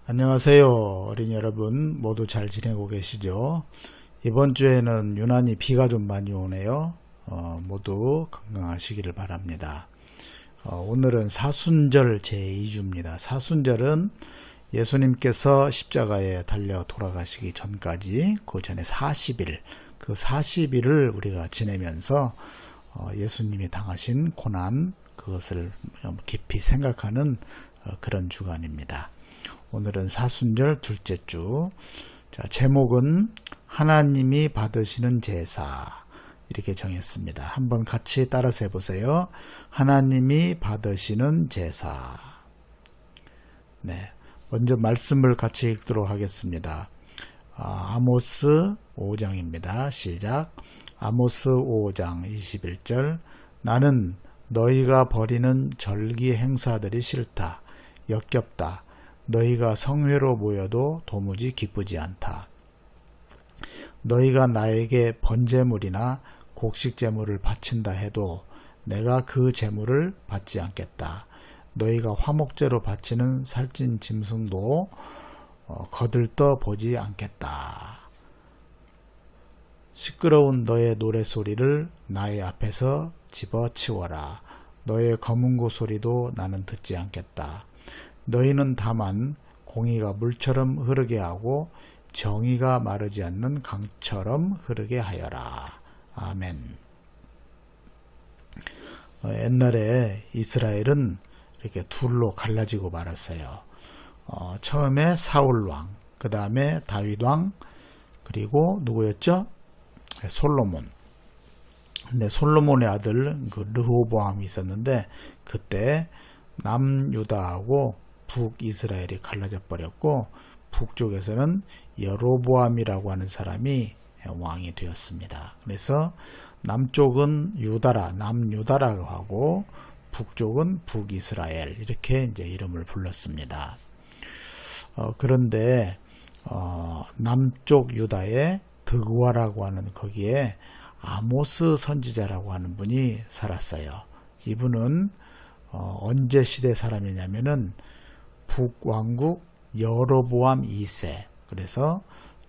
안녕하세요. 어린이 여러분 모두 잘 지내고 계시죠? 이번 주에는 유난히 비가 좀 많이 오네요. 모두 건강하시기를 바랍니다. 오늘은 사순절 제2주입니다. 사순절은 예수님께서 십자가에 달려 돌아가시기 전까지 그 전에 40일, 그 40일을 우리가 지내면서 예수님이 당하신 고난, 그것을 깊이 생각하는 그런 주간입니다. 오늘은 사순절 둘째 주. 자, 제목은 하나님이 받으시는 제사, 이렇게 정했습니다. 한번 같이 따라서 해보세요. 하나님이 받으시는 제사. 네, 먼저 말씀을 같이 읽도록 하겠습니다. 아모스 5장입니다. 시작. 아모스 5장 21절. 나는 너희가 벌이는 절기 행사들이 싫다. 역겹다. 너희가 성회로 모여도 도무지 기쁘지 않다. 너희가 나에게 번제물이나 곡식제물을 바친다 해도 내가 그 제물을 받지 않겠다. 너희가 화목제로 바치는 살찐 짐승도 거들떠 보지 않겠다. 시끄러운 너의 노랫소리를 나의 앞에서 집어치워라. 너의 검은고 소리도 나는 듣지 않겠다. 너희는 다만 공의가 물처럼 흐르게 하고 정의가 마르지 않는 강처럼 흐르게 하여라. 아멘. 옛날에 이스라엘은 이렇게 둘로 갈라지고 말았어요. 처음에 사울왕, 그 다음에 다윗왕, 그리고 누구였죠? 솔로몬. 근데 솔로몬의 아들 르호보암이 있었는데 그때 남유다하고 북이스라엘이 갈라져 버렸고 북쪽에서는 여로보암이라고 하는 사람이 왕이 되었습니다. 그래서 남쪽은 유다라, 남유다라고 하고 북쪽은 북이스라엘, 이렇게 이제 이름을 불렀습니다. 그런데 남쪽 유다의 드구아라고 하는 거기에 아모스 선지자라고 하는 분이 살았어요. 이분은 언제 시대 사람이냐면은 북왕국 여로보암 2세, 그래서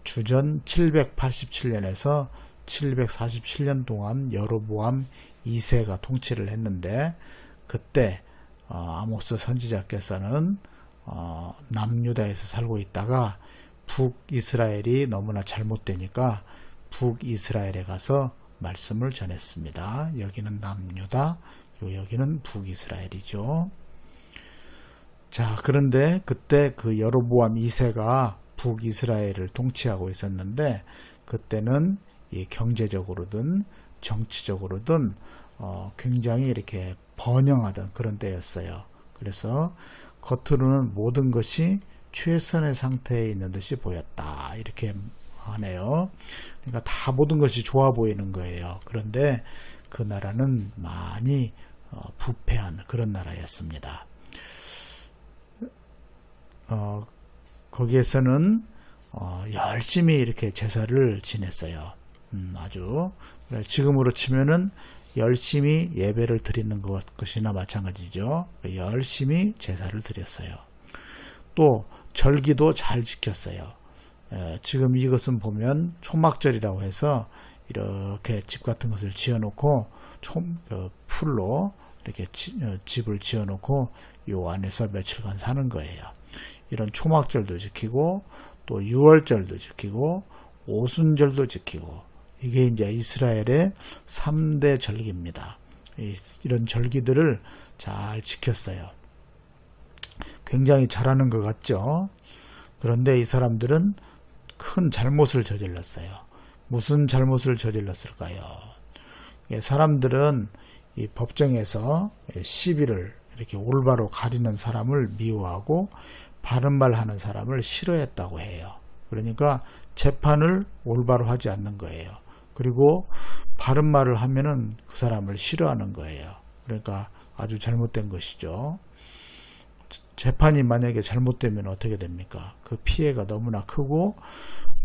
주전 787년에서 747년 동안 여로보암 2세가 통치를 했는데 그때 아모스 선지자께서는 남유다에서 살고 있다가 북이스라엘이 너무나 잘못되니까 북이스라엘에 가서 말씀을 전했습니다. 여기는 남유다, 그리고 여기는 북이스라엘이죠. 자, 그런데 그때 그 여로보암 2세가 북이스라엘을 통치하고 있었는데 그때는 이 경제적으로든 정치적으로든 굉장히 이렇게 번영하던 그런 때였어요. 그래서 겉으로는 모든 것이 최선의 상태에 있는 듯이 보였다, 이렇게 하네요. 그러니까 다 모든 것이 좋아 보이는 거예요. 그런데 그 나라는 많이 부패한 그런 나라였습니다. 거기에서는 열심히 이렇게 제사를 지냈어요. 아주 지금으로 치면은 열심히 예배를 드리는 것이나 마찬가지죠. 열심히 제사를 드렸어요. 또 절기도 잘 지켰어요. 지금 이것은 보면 초막절이라고 해서 이렇게 집 같은 것을 지어놓고 풀로 이렇게 집을 지어놓고 요 안에서 며칠간 사는 거예요. 이런 초막절도 지키고 또 유월절도 지키고 오순절도 지키고, 이게 이제 이스라엘의 3대 절기입니다. 이런 절기들을 잘 지켰어요. 굉장히 잘하는 것 같죠? 그런데 이 사람들은 큰 잘못을 저질렀어요. 무슨 잘못을 저질렀을까요? 사람들은 이 법정에서 시비를 이렇게 올바로 가리는 사람을 미워하고 바른 말 하는 사람을 싫어했다고 해요. 그러니까 재판을 올바로 하지 않는 거예요. 그리고 바른 말을 하면은 그 사람을 싫어하는 거예요. 그러니까 아주 잘못된 것이죠. 재판이 만약에 잘못되면 어떻게 됩니까? 그 피해가 너무나 크고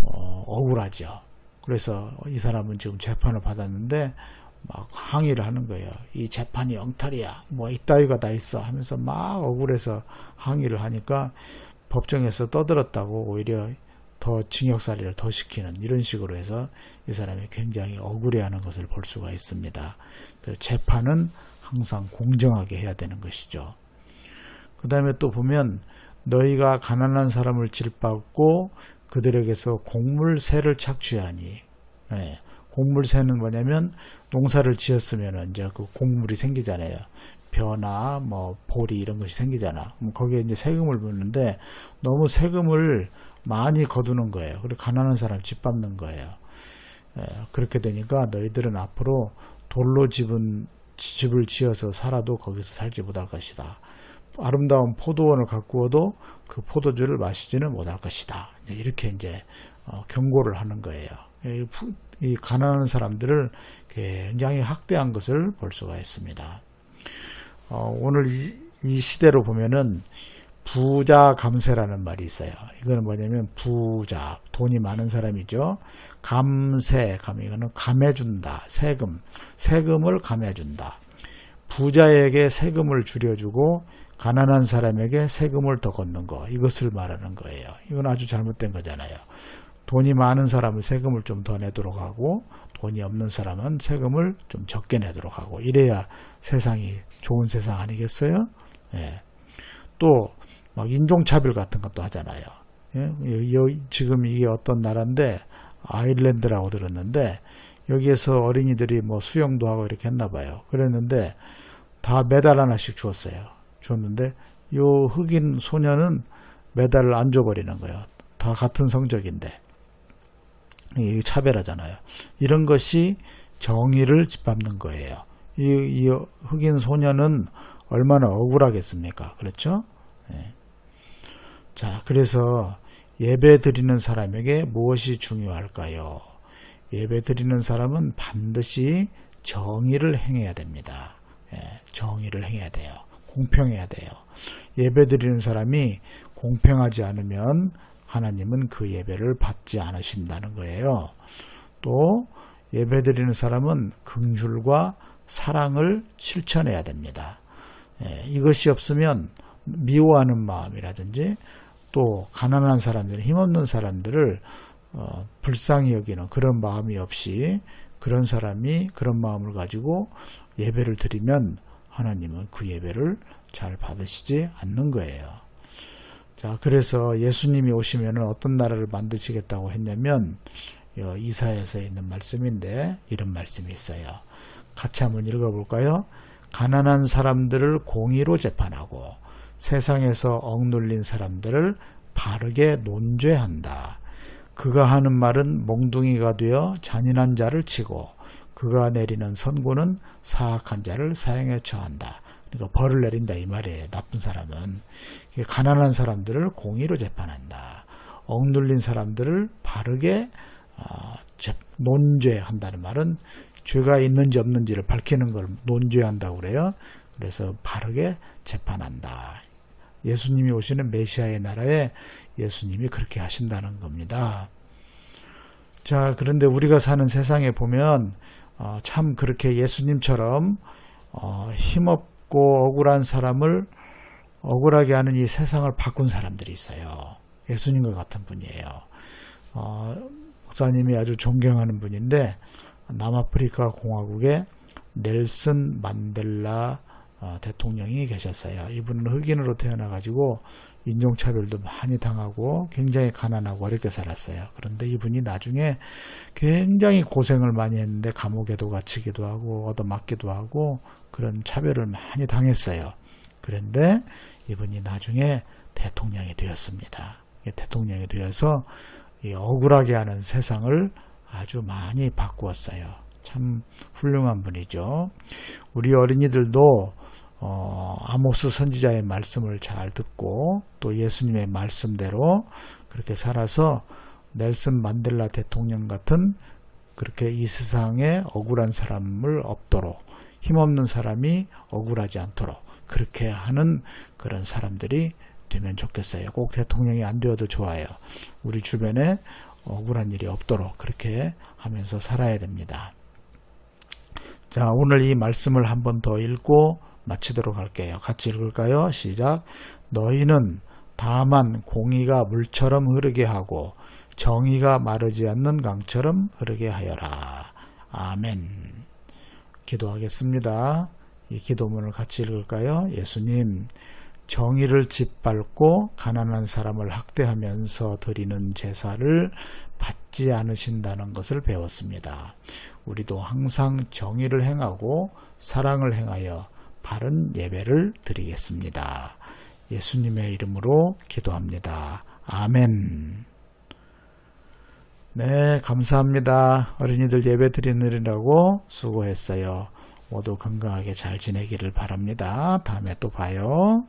억울하죠. 그래서 이 사람은 지금 재판을 받았는데 막 항의를 하는 거예요. 이 재판이 엉터리야, 뭐 이따위가 다 있어 하면서 막 억울해서 항의를 하니까 법정에서 떠들었다고 오히려 더 징역살이를 더 시키는 이런 식으로 해서 이 사람이 굉장히 억울해하는 것을 볼 수가 있습니다. 그래서 재판은 항상 공정하게 해야 되는 것이죠. 그 다음에 또 보면 너희가 가난한 사람을 질밟고 그들에게서 곡물세를 착취하니, 곡물세는 뭐냐면 농사를 지었으면 이제 그 곡물이 생기잖아요. 벼나 뭐 보리 이런 것이 생기잖아. 그럼 거기에 이제 세금을 묻는데 너무 세금을 많이 거두는 거예요. 그리고 가난한 사람 짓밟는 거예요. 그렇게 되니까 너희들은 앞으로 돌로 집을 지어서 살아도 거기서 살지 못할 것이다. 아름다운 포도원을 가꾸어도 그 포도주를 마시지는 못할 것이다. 이렇게 이제 경고를 하는 거예요. 이 가난한 사람들을 굉장히 학대한 것을 볼 수가 있습니다. 오늘 이 시대로 보면은 부자 감세라는 말이 있어요. 이거는 뭐냐면 부자, 돈이 많은 사람이죠. 감세, 이거는 감해준다. 세금을 감해준다. 부자에게 세금을 줄여주고 가난한 사람에게 세금을 더 걷는 거, 이것을 말하는 거예요. 이건 아주 잘못된 거잖아요. 돈이 많은 사람은 세금을 좀 더 내도록 하고 돈이 없는 사람은 세금을 좀 적게 내도록 하고, 이래야 세상이 좋은 세상 아니겠어요? 또 막 인종차별 같은 것도 하잖아요. 지금 이게 어떤 나라인데 아일랜드라고 들었는데 여기에서 어린이들이 뭐 수영도 하고 이렇게 했나 봐요. 그랬는데 다 메달 하나씩 줬는데 요 흑인 소녀는 메달을 안 줘버리는 거예요. 다 같은 성적인데. 이게 차별하잖아요. 이런 것이 정의를 짓밟는 거예요. 이 흑인 소녀는 얼마나 억울하겠습니까? 그렇죠? 자, 그래서 예배 드리는 사람에게 무엇이 중요할까요? 예배 드리는 사람은 반드시 정의를 행해야 됩니다. 정의를 행해야 돼요. 공평해야 돼요. 예배 드리는 사람이 공평하지 않으면 하나님은 그 예배를 받지 않으신다는 거예요. 또 예배 드리는 사람은 긍휼과 사랑을 실천해야 됩니다. 이것이 없으면 미워하는 마음이라든지 또 가난한 사람들, 힘없는 사람들을 불쌍히 여기는 그런 마음이 없이 그런 사람이 그런 마음을 가지고 예배를 드리면 하나님은 그 예배를 잘 받으시지 않는 거예요. 자, 그래서 예수님이 오시면 어떤 나라를 만드시겠다고 했냐면 이사야서에 있는 말씀인데 이런 말씀이 있어요. 같이 한번 읽어볼까요? 가난한 사람들을 공의로 재판하고 세상에서 억눌린 사람들을 바르게 논죄한다. 그가 하는 말은 몽둥이가 되어 잔인한 자를 치고 그가 내리는 선고는 사악한 자를 사형에 처한다. 그러니까 벌을 내린다 이 말이에요. 나쁜 사람은. 가난한 사람들을 공의로 재판한다. 억눌린 사람들을 바르게 논죄한다는 말은 죄가 있는지 없는지를 밝히는 걸 논죄한다고 그래요. 그래서 바르게 재판한다. 예수님이 오시는 메시아의 나라에 예수님이 그렇게 하신다는 겁니다. 자, 그런데 우리가 사는 세상에 보면 참 그렇게 예수님처럼 힘없고 억울한 사람을 억울하게 하는 이 세상을 바꾼 사람들이 있어요. 예수님과 같은 분이에요. 목사님이 아주 존경하는 분인데 남아프리카 공화국의 넬슨 만델라 대통령이 계셨어요. 이분은 흑인으로 태어나가지고 인종차별도 많이 당하고 굉장히 가난하고 어렵게 살았어요. 그런데 이분이 나중에 굉장히 고생을 많이 했는데 감옥에도 갇히기도 하고 얻어맞기도 하고 그런 차별을 많이 당했어요. 그런데 이분이 나중에 대통령이 되었습니다. 대통령이 되어서 이 억울하게 하는 세상을 아주 많이 바꾸었어요. 참 훌륭한 분이죠. 우리 어린이들도 아모스 선지자의 말씀을 잘 듣고 또 예수님의 말씀대로 그렇게 살아서 넬슨 만델라 대통령 같은 그렇게 이 세상에 억울한 사람을 없도록 힘없는 사람이 억울하지 않도록 그렇게 하는 그런 사람들이 되면 좋겠어요. 꼭 대통령이 안 되어도 좋아요. 우리 주변에 억울한 일이 없도록 그렇게 하면서 살아야 됩니다. 자, 오늘 이 말씀을 한 번 더 읽고 마치도록 할게요. 같이 읽을까요? 시작. 너희는 다만 공의가 물처럼 흐르게 하고 정의가 마르지 않는 강처럼 흐르게 하여라. 아멘. 기도하겠습니다. 이 기도문을 같이 읽을까요? 예수님, 정의를 짓밟고 가난한 사람을 학대하면서 드리는 제사를 받지 않으신다는 것을 배웠습니다. 우리도 항상 정의를 행하고 사랑을 행하여 바른 예배를 드리겠습니다. 예수님의 이름으로 기도합니다. 아멘. 네, 감사합니다. 어린이들 예배 드리느라고 수고했어요. 모두 건강하게 잘 지내기를 바랍니다. 다음에 또 봐요.